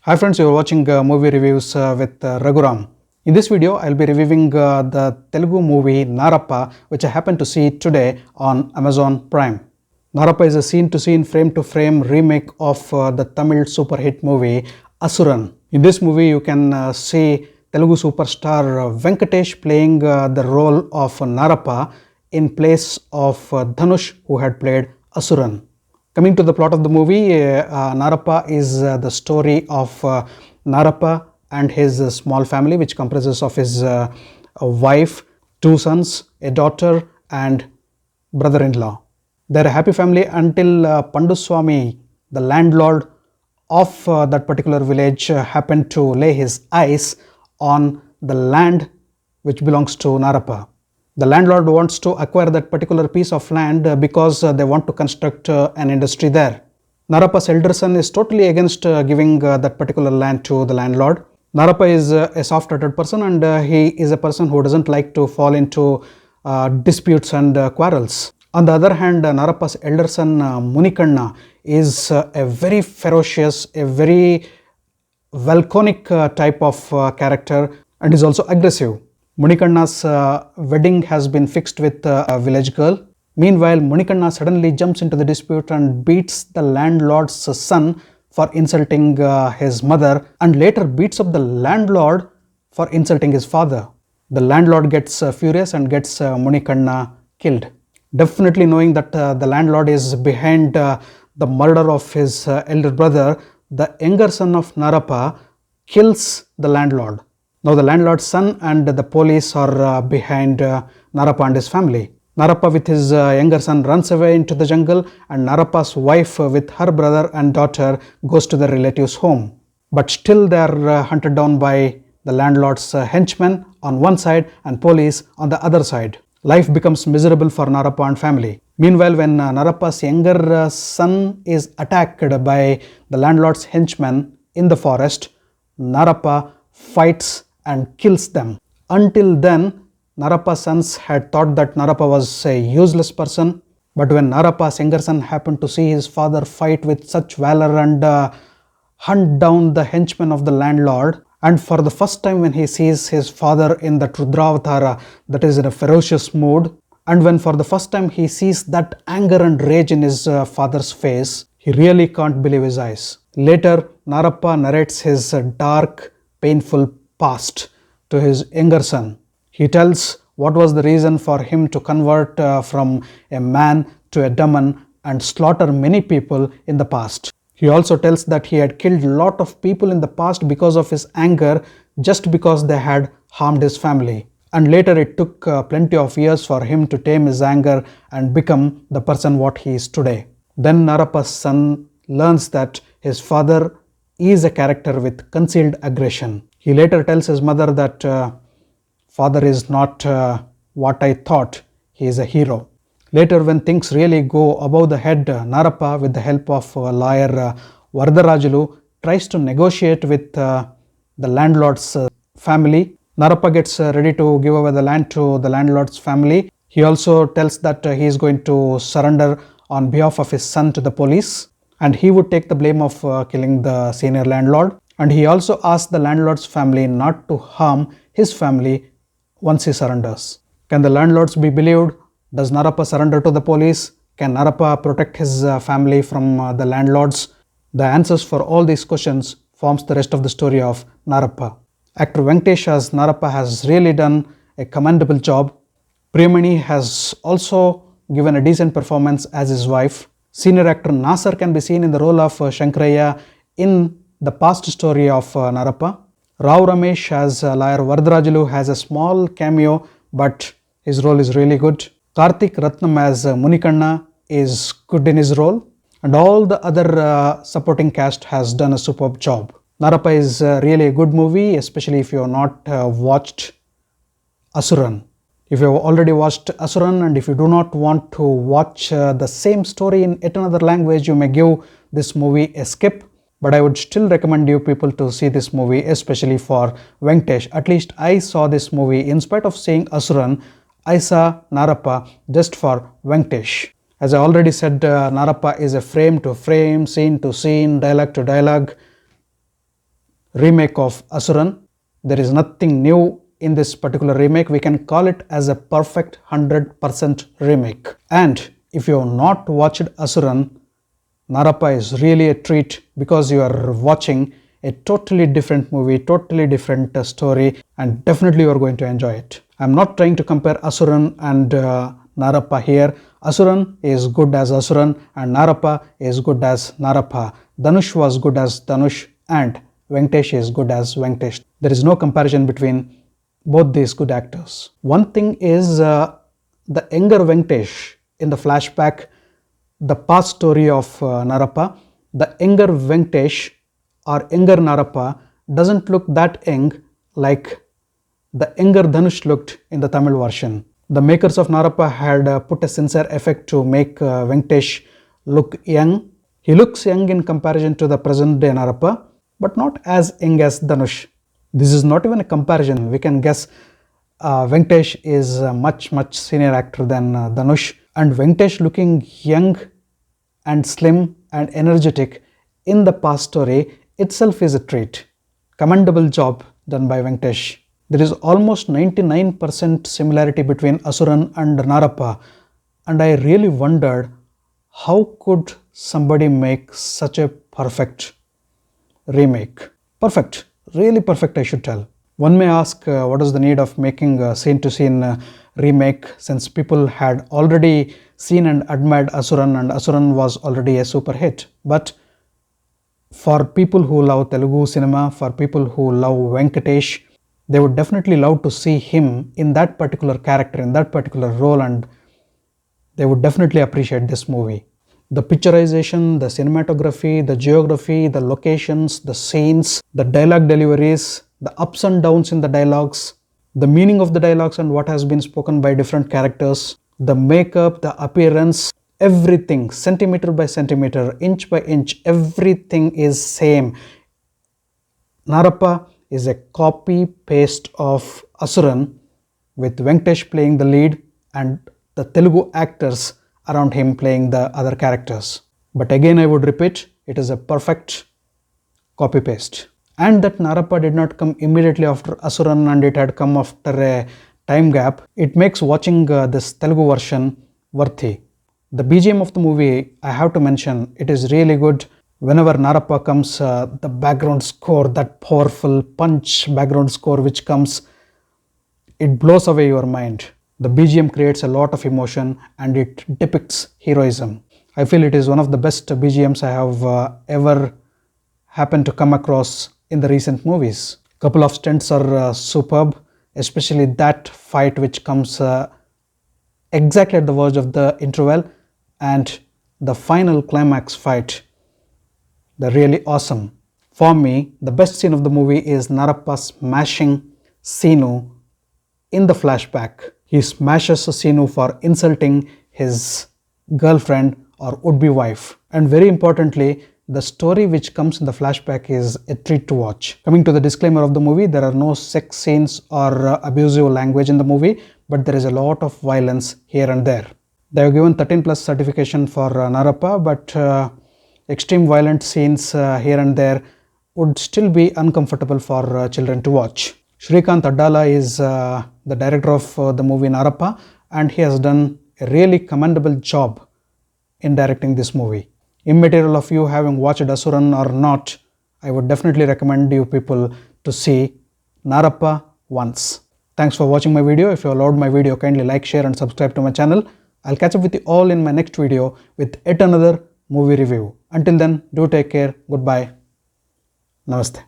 Hi friends, you are watching movie reviews with Raghuram. In this video, I will be reviewing the Telugu movie Narappa, which I happened to see today on Amazon Prime. Narappa is a scene-to-scene, frame-to-frame remake of the Tamil superhit movie Asuran. In this movie, you can see Telugu superstar Venkatesh playing the role of Narappa in place of Dhanush, who had played Asuran. Coming to the plot of the movie, Narappa is the story of Narappa and his small family, which comprises of his wife, two sons, a daughter and brother-in-law. They're a happy family until Panduswamy, the landlord of that particular village, happened to lay his eyes on the land which belongs to Narappa. The landlord wants to acquire that particular piece of land because they want to construct an industry there. Narappa's elder son is totally against giving that particular land to the landlord. Narappa is a soft-hearted person and he is a person who doesn't like to fall into disputes and quarrels. On the other hand, Narappa's elder son Munikanna is a very ferocious, a very volcanic type of character and is also aggressive. Munikanna's wedding has been fixed with a village girl. Meanwhile, Munikanna suddenly jumps into the dispute and beats the landlord's son for insulting his mother and later beats up the landlord for insulting his father. The landlord gets furious and gets Munikanna killed. Definitely knowing that the landlord is behind the murder of his elder brother, the younger son of Narappa kills the landlord. Now the landlord's son and the police are behind Narappa and his family. Narappa with his younger son runs away into the jungle and Narappa's wife with her brother and daughter goes to their relative's home. But still they are hunted down by the landlord's henchmen on one side and police on the other side. Life becomes miserable for Narappa and family. Meanwhile, when Narappa's younger son is attacked by the landlord's henchmen in the forest, Narappa fights and kills them. Until then, Narappa's sons had thought that Narappa was a useless person, but when Narappa's younger son happened to see his father fight with such valor and hunt down the henchmen of the landlord, and for the first time when he sees his father in that Rudravatara, that is in a ferocious mood, and when for the first time he sees that anger and rage in his father's face, he really can't believe his eyes. Later, Narappa narrates his dark, painful past to his younger son. He tells what was the reason for him to convert from a man to a demon and slaughter many people in the past. He also tells that he had killed a lot of people in the past because of his anger, just because they had harmed his family. And later it took plenty of years for him to tame his anger and become the person what he is today. Then Narappa's son learns that his father is a character with concealed aggression. He later tells his mother that father is not what I thought, he is a hero. Later, when things really go above the head, Narappa, with the help of lawyer Varadarajulu, tries to negotiate with the landlord's family. Narappa gets ready to give away the land to the landlord's family. He also tells that he is going to surrender on behalf of his son to the police, and he would take the blame of killing the senior landlord. And he also asks the landlord's family not to harm his family once he surrenders. Can the landlords be believed? Does Narappa surrender to the police? Can Narappa protect his family from the landlords? The answers for all these questions forms the rest of the story of Narappa. Actor Venkatesh as Narappa has really done a commendable job. Priyamani has also given a decent performance as his wife. Senior actor Nassar can be seen in the role of Shankaraya in the past story of Narappa. Ramesh as lawyer Varadarajulu has a small cameo, but his role is really good. Karthik Ratnam as Munikanna is good in his role, and all the other supporting cast has done a superb job. Narappa is really a good movie, especially if you have not watched Asuran. If you have already watched Asuran and if you do not want to watch the same story in yet another language, you may give this movie a skip. But I would still recommend you people to see this movie, especially for Venkatesh. At least I saw this movie, in spite of seeing Asuran, I saw Narappa just for Venkatesh. As I already said, Narappa is a frame to frame, scene to scene, dialogue to dialogue remake of Asuran. There is nothing new in this particular remake. We can call it as a perfect 100% remake. And if you have not watched Asuran, Narappa is really a treat, because you are watching a totally different movie, totally different story, and definitely you are going to enjoy it. I am not trying to compare Asuran and Narappa here. Asuran is good as Asuran and Narappa is good as Narappa. Dhanush was good as Dhanush and Venkatesh is good as Venkatesh. There is no comparison between both these good actors. One thing is the younger Venkatesh in the flashback, the past story of Narappa, the younger Venkatesh or younger Narappa doesn't look that young like the younger Dhanush looked in the Tamil version. The makers of Narappa had put a sincere effort to make Venkatesh look young. He looks young in comparison to the present day Narappa, but not as young as Dhanush. This is not even a comparison. We can guess Venkatesh is a much senior actor than Dhanush, and Venkatesh looking young and slim and energetic in the past story itself is a treat. Commendable job done by Venkatesh. There is almost 99% similarity between Asuran and Narappa, and I really wondered how could somebody make such a perfect remake. Perfect, really perfect, I should tell. One may ask what is the need of making a scene to scene remake, since people had already seen and admired Asuran, and Asuran was already a super hit. But for people who love Telugu cinema, for people who love Venkatesh, they would definitely love to see him in that particular character, in that particular role, and they would definitely appreciate this movie. The picturization, the cinematography, the geography, the locations, the scenes, the dialogue deliveries, the ups and downs in the dialogues, the meaning of the dialogues and what has been spoken by different characters, the makeup, the appearance, everything, centimeter by centimeter, inch by inch, everything is same. Narappa is a copy paste of Asuran, with Venkatesh playing the lead and the Telugu actors around him playing the other characters. But again I would repeat, it is a perfect copy paste. And that Narappa did not come immediately after Asuran, and it had come after a time gap. It makes watching this Telugu version worthy. The BGM of the movie, I have to mention, it is really good. Whenever Narappa comes, the background score, that powerful punch background score which comes, it blows away your mind. The BGM creates a lot of emotion and it depicts heroism. I feel it is one of the best BGMs I have ever happened to come across in the recent movies. Couple of stunts are superb, especially that fight which comes exactly at the verge of the interval, and the final climax fight. They're really awesome. For me, the best scene of the movie is Narappa smashing Sinu in the flashback. He smashes Sinu for insulting his girlfriend or would-be wife. And very importantly, the story which comes in the flashback is a treat to watch. Coming to the disclaimer of the movie, there are no sex scenes or abusive language in the movie, but there is a lot of violence here and there. They have given 13+ certification for Narappa, but extreme violent scenes here and there would still be uncomfortable for children to watch. Shrikant Addala is the director of the movie Narappa, and he has done a really commendable job in directing this movie. Immaterial of you having watched Asuran or not, I would definitely recommend you people to see Narappa once. Thanks for watching my video. If you loved my video, kindly like, share and subscribe to my channel. I'll catch up with you all in my next video with yet another movie review. Until then, do take care. Goodbye. Namaste.